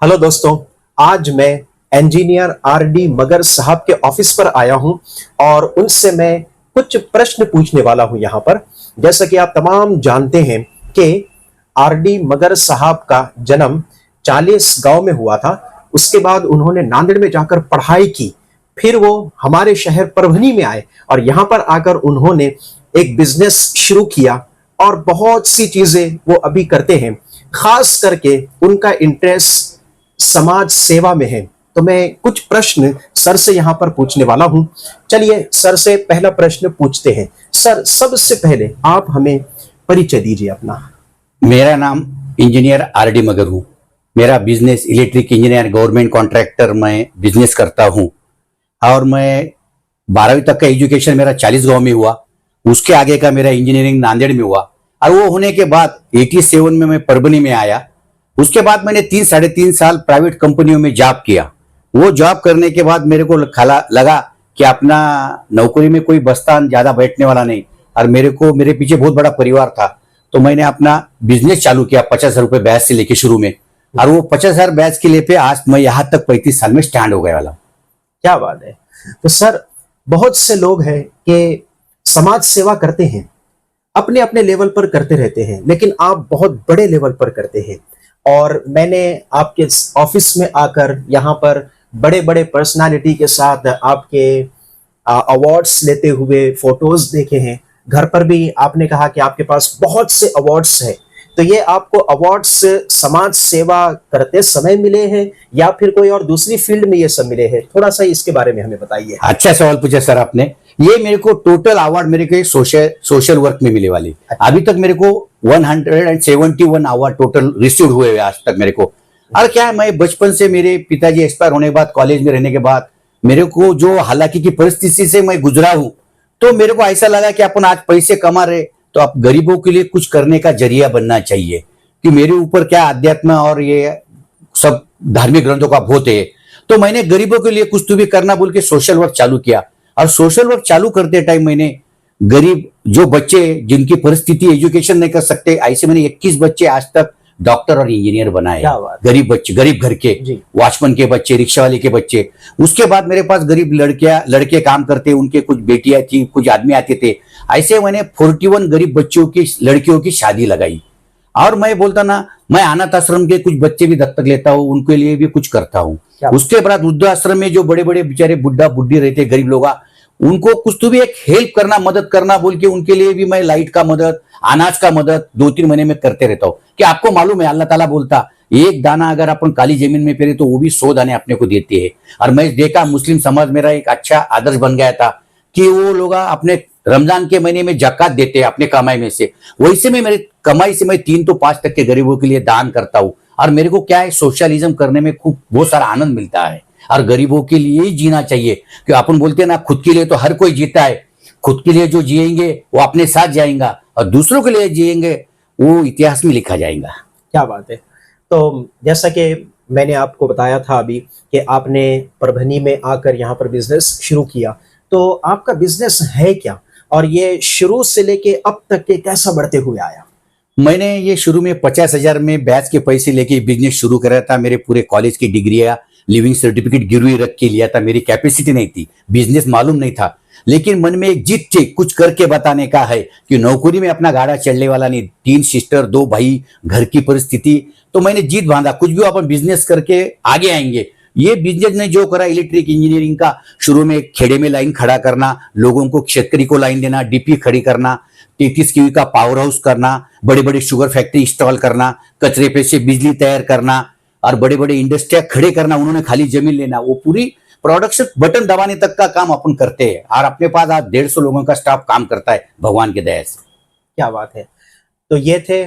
Hello दोस्तों, आज मैं इंजीनियर आरडी मगर साहब के ऑफिस पर आया हूं और उनसे मैं कुछ प्रश्न पूछने वाला हूं यहां पर। जैसा कि आप तमाम जानते हैं कि आरडी मगर साहब का जन्म 40 गांव में हुआ था। उसके बाद उन्होंने नांदेड़ में जाकर पढ़ाई की, फिर वो हमारे शहर परभनी में आए और यहां पर आकर उन्होंने एक बिजनेस शुरू किया और बहुत सी चीजें वो अभी करते हैं। खास करके उनका इंटरेस्ट समाज सेवा में है। तो मैं कुछ प्रश्न सर से यहां पर पूछने वाला हूं। चलिए सर से पहला प्रश्न पूछते हैं। सर, सबसे पहले आप हमें परिचय दीजिए अपना। मेरा नाम इंजीनियर आरडी मगर हूँ। मेरा business electric engineer government contractor मैं बिजनेस करता हूँ और मैं 12वीं तक का एजुकेशन मेरा 40 गांव में हुआ। उसके आगे का मेरा इंजीनियरिंग नांदेड़ में हुआ और वो होने के बाद 87 में मैं परभनी में आया। उसके बाद मैंने 3-3.5 साल प्राइवेट कंपनियों में जॉब किया। वो जॉब करने के बाद मेरे को लगा कि अपना नौकरी में कोई बस्ता ज्यादा बैठने वाला नहीं और मेरे पीछे बहुत बड़ा परिवार था। तो मैंने अपना बिजनेस चालू किया 50,000 रुपए बैच से लेके शुरू में, और वो 50,000 बैच के लिए पे आज मैं यहाँ तक 35 साल में स्टैंड हो गया वाला। क्या बात है। तो सर, बहुत से लोग हैं कि समाज सेवा करते हैं, अपने अपने लेवल पर करते रहते हैं, लेकिन आप बहुत बड़े लेवल पर करते हैं। और मैंने आपके ऑफिस में आकर यहाँ पर बड़े बड़े पर्सनालिटी के साथ आपके अवार्ड्स लेते हुए फोटोज देखे हैं। घर पर भी आपने कहा कि आपके पास बहुत से अवार्ड्स हैं। तो ये आपको अवार्ड्स समाज सेवा करते समय मिले हैं या फिर कोई और दूसरी फील्ड में ये सब मिले हैं? थोड़ा सा इसके बारे में हमें बताइए। अच्छा सवाल पूछा सर आपने। ये मेरे को टोटल अवार्ड मेरे को सोशल वर्क में मिले वाले। अभी तक मेरे को 171 अवार्ड टोटल रिसीव हुए आज तक मेरे को। और क्या है, मैं बचपन से मेरे पिताजी एक्सपायर होने के बाद कॉलेज में रहने के बाद मेरे को जो हालांकि की परिस्थिति से मैं गुजरा हूं, तो मेरे को ऐसा लगा कि अपन आज पैसे कमा रहे तो आप गरीबों के लिए कुछ करने का जरिया बनना चाहिए। कि मेरे ऊपर क्या अध्यात्म और ये सब धार्मिक ग्रंथों का बहुत है, तो मैंने गरीबों के लिए कुछ तो भी करना बोल के सोशल वर्क चालू किया। और सोशल वर्क चालू करते टाइम मैंने गरीब जो बच्चे जिनकी परिस्थिति एजुकेशन नहीं कर सकते, ऐसे मैंने 21 बच्चे आज तक डॉक्टर और इंजीनियर बनाए। गरीब बच्चे, गरीब घर के वॉचमैन के बच्चे, रिक्शा वाले के बच्चे। उसके बाद मेरे पास गरीब लड़के काम करते, उनके कुछ बेटियां थी, कुछ आदमी आते थे। ऐसे मैंने 41 गरीब बच्चों की लड़कियों की शादी लगाई। और मैं बोलता ना, मैं अनाथ आश्रम के कुछ बच्चे भी दत्तक लेता हूँ, उनके लिए भी कुछ करता हूँ। उसके बाद वृद्धाश्रम में जो बड़े बड़े बेचारे बुढ़ा बुढ़ी रहते गरीब लोग, उनको कुछ तो भी एक हेल्प करना, मदद करना बोल के उनके लिए भी मैं लाइट का मदद, अनाज का मदद 2-3 महीने में करते रहता हूँ। कि आपको मालूम है, अल्लाह ताला बोलता एक दाना अगर अपन काली जमीन में पेरे तो वो भी 100 दाने अपने को देते हैं। और मैं देखा मुस्लिम समाज मेरा एक अच्छा आदर्श बन गया था कि वो लोग अपने रमजान के महीने में जकात देते हैं अपने कमाई में से। वैसे में मेरी कमाई से मैं 3-5 के गरीबों के लिए दान करता हूँ। और मेरे को क्या है, सोशलिज्म करने में खूब बहुत सारा आनंद मिलता है। और गरीबों के लिए ही जीना चाहिए। कि अपन बोलते हैं ना, खुद के लिए तो हर कोई जीता है, खुद के लिए जो जिएंगे वो अपने साथ जाएगा, और दूसरों के लिए जिएंगे वो इतिहास में लिखा जाएगा। क्या बात है। तो जैसा कि मैंने आपको बताया था अभी कि आपने परभनी में आकर यहाँ पर बिजनेस शुरू किया, तो आपका बिजनेस है क्या और ये शुरू से लेके अब तक के कैसा बढ़ते हुए आया? मैंने ये शुरू में 50,000 में बैच के पैसे लेके बिजनेस शुरू करा था। मेरे पूरे कॉलेज की डिग्रियां, लिविंग सर्टिफिकेट गिरवी रख के लिया था। मेरी कैपेसिटी नहीं थी, बिजनेस मालूम नहीं था, लेकिन मन में एक जिद थी कुछ करके बताने का है कि नौकरी में अपना गाड़ा चलने वाला नहीं। 3 सिस्टर, 2 भाई, घर की परिस्थिति, तो मैंने जिद बांधा कुछ भी अपन बिजनेस करके आगे आएंगे। ये बिजनेस ने जो करा, इलेक्ट्रिक इंजीनियरिंग का, शुरू में खेड़े में लाइन खड़ा करना, लोगों को शेतकरी को लाइन देना, डीपी खड़ी करना, 33 केवी का पावर हाउस करना, बड़े बड़े शुगर फैक्ट्री इंस्टॉल करना, कचरे पे से बिजली तैयार करना और बड़े बड़े इंडस्ट्रिया खड़े करना। उन्होंने खाली जमीन लेना, वो पूरी प्रोडक्शन बटन दबाने तक का काम अपन करते हैं। और अपने पास आज 150 लोगों का स्टाफ काम करता है भगवान के दया से। क्या बात है। तो ये थे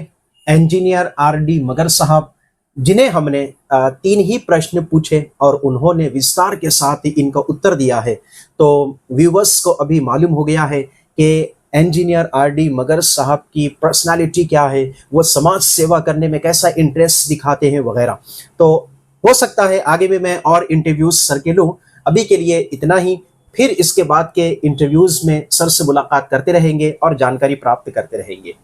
इंजीनियर आरडी मगर साहब, जिन्हें हमने 3 ही प्रश्न पूछे और उन्होंने विस्तार के साथ ही इनका उत्तर दिया है। तो व्यूवर्स को अभी मालूम हो गया है कि इंजीनियर आरडी मगर साहब की पर्सनालिटी क्या है, वो समाज सेवा करने में कैसा इंटरेस्ट दिखाते हैं वगैरह। तो हो सकता है आगे भी मैं और इंटरव्यूज सर के लूँ। अभी के लिए इतना ही, फिर इसके बाद के इंटरव्यूज में सर से मुलाकात करते रहेंगे और जानकारी प्राप्त करते रहेंगे।